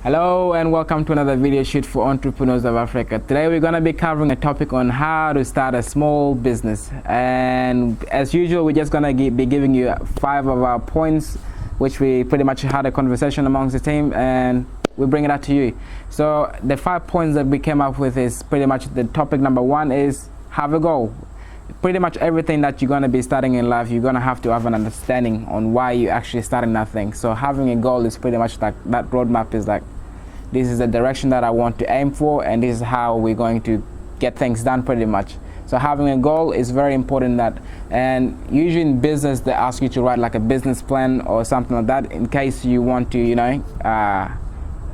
Hello and welcome to another video shoot for entrepreneurs of Africa. Today we're going to be covering a topic on how to start a small business, and as usual we're just going to be giving you 5 of our points which we pretty much had a conversation amongst the team and we bring it out to you. So the 5 points that we came up with is pretty much the topic number 1 is have a goal. Pretty much everything that you're going to be starting in life, you're going to have an understanding on why you're actually starting that thing. So having a goal is pretty much like that roadmap is like, this is the direction that I want to aim for, and this is how we're going to get things done pretty much. So having a goal is very important. And usually in business they ask you to write like a business plan or something like that in case you want to, I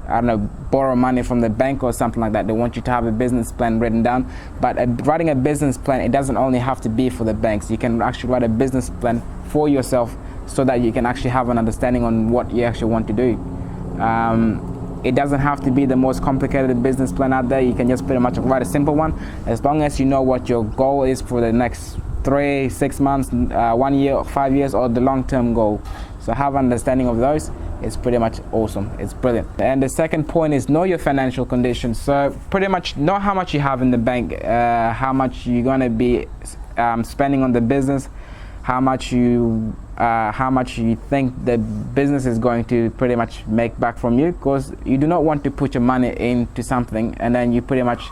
don't know, borrow money from the bank or something like that. They want you to have a business plan written down. But writing a business plan, it doesn't only have to be for the banks. You can actually write a business plan for yourself so that you can actually have an understanding on what you actually want to do. It doesn't have to be the most complicated business plan out there. You can just pretty much write a simple one, as long as you know what your goal is for the next 3, 6 months, 1 year, 5 years, or the long-term goal. So have an understanding of those. It's pretty much awesome. It's brilliant. And the second point is know your financial condition. So pretty much know how much you have in the bank, how much you're gonna be spending on the business, how much you think the business is going to pretty much make back from you, because you do not want to put your money into something and then you pretty much,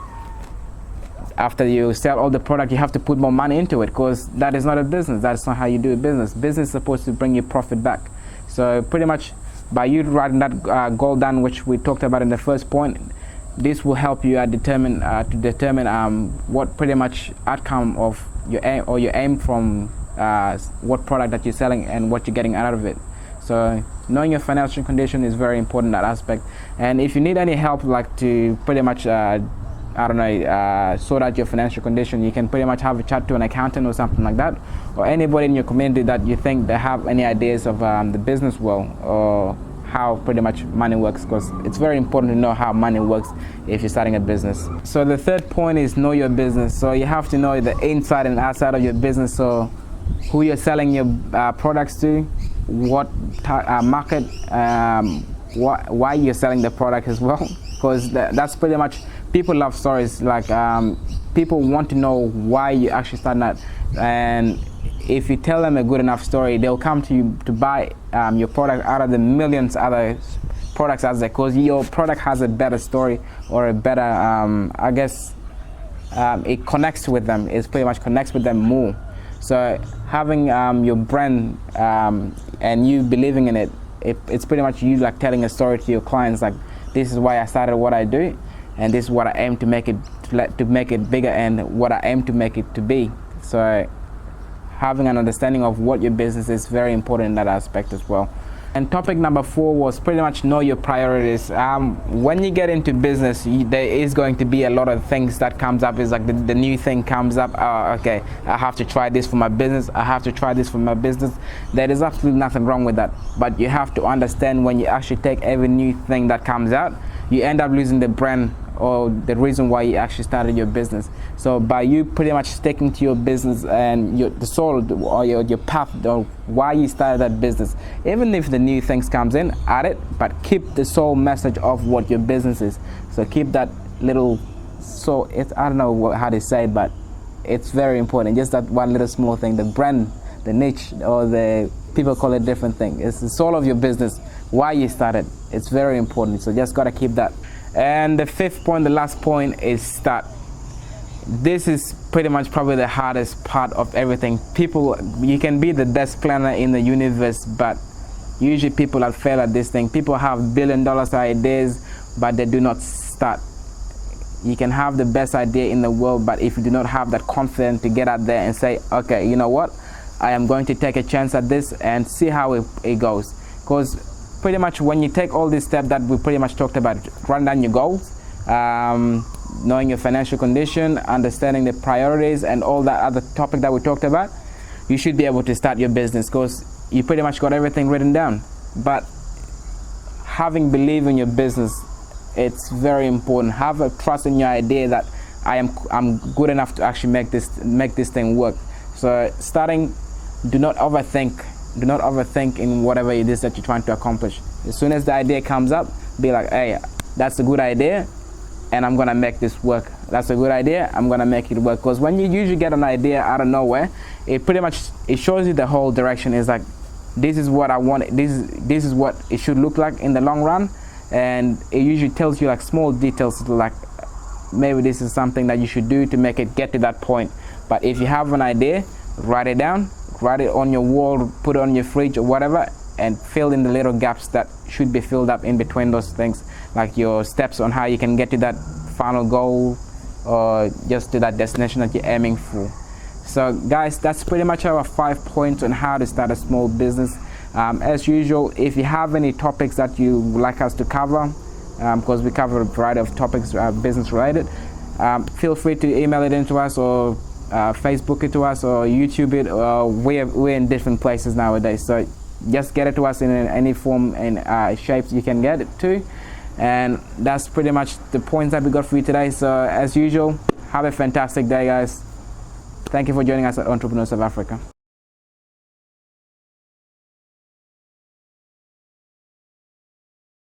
after you sell all the product, you have to put more money into it, because that is not a business. That's not how you do a business. Business is supposed to bring you profit back. So pretty much by you writing that goal down, which we talked about in the first point, this will help you determine what pretty much outcome of your aim, or your aim from what product that you're selling and what you're getting out of it. So knowing your financial condition is very important, that aspect. And if you need any help, like to pretty much sort out your financial condition, you can pretty much have a chat to an accountant or something like that, or anybody in your community that you think they have any ideas of the business world or how pretty much money works, because it's very important to know how money works if you're starting a business. So the third point is know your business. So you have to know the inside and outside of your business. So who you're selling your products to, what market, why you're selling the product as well, because that's pretty much, people love stories. Like people want to know why you actually started that, and if you tell them a good enough story, they'll come to you to buy your product out of the millions other products out there, because your product has a better story or a better it connects with them. It pretty much connects with them more. So having your brand and you believing in it, it's pretty much you like telling a story to your clients, like, this is why I started what I do, and this is what I aim to make it bigger, and what I aim to make it to be. So having an understanding of what your business is very important in that aspect as well. And topic number 4 was pretty much know your priorities. When you get into business, there is going to be a lot of things that comes up. It's like the new thing comes up. Okay, I have to try this for my business. I have to try this for my business. There is absolutely nothing wrong with that. But you have to understand, when you actually take every new thing that comes out, you end up losing the brand or the reason why you actually started your business. So by you pretty much sticking to your business and the soul or your path or why you started that business, even if the new things comes in, add it, but keep the soul message of what your business is. So keep that little soul. I don't know how to say it, but it's very important. Just that one little small thing, the brand, the niche, or the people call it different thing. It's the soul of your business, why you started. It's very important. So just gotta keep that. And the 5th point, the last point, is start. This is pretty much probably the hardest part of everything. You can be the best planner in the universe, but usually people that fail at this thing. People have $1 billion ideas, but they do not start. You can have the best idea in the world, but if you do not have that confidence to get out there and say, okay, you know what, I am going to take a chance at this and see how it goes. Because pretty much when you take all these steps that we pretty much talked about, run down your goals, knowing your financial condition, understanding the priorities, and all that other topic that we talked about, you should be able to start your business, because you pretty much got everything written down. But having belief in your business, it's very important. Have a trust in your idea that I'm good enough to actually make this thing work. So starting, do not overthink in whatever it is that you're trying to accomplish. As soon as the idea comes up, be like, hey, that's a good idea, and I'm gonna make this work. That's a good idea, I'm gonna make it work. Because when you usually get an idea out of nowhere, it pretty much, it shows you the whole direction. It's like, this is what I want, this is what it should look like in the long run. And it usually tells you like small details, like maybe this is something that you should do to make it get to that point. But if you have an idea, write it down, write it on your wall, put it on your fridge or whatever, and fill in the little gaps that should be filled up in between those things, like your steps on how you can get to that final goal or just to that destination that you're aiming for. So guys, that's pretty much our 5 points on how to start a small business. As usual, if you have any topics that you would like us to cover, because we cover a variety of topics business related, feel free to email it into us, or Facebook it to us, or YouTube it. We're in different places nowadays, so just get it to us in any form and shapes you can get it to. And that's pretty much the points that we got for you today. So as usual, have a fantastic day, guys. Thank you for joining us at Entrepreneurs of Africa.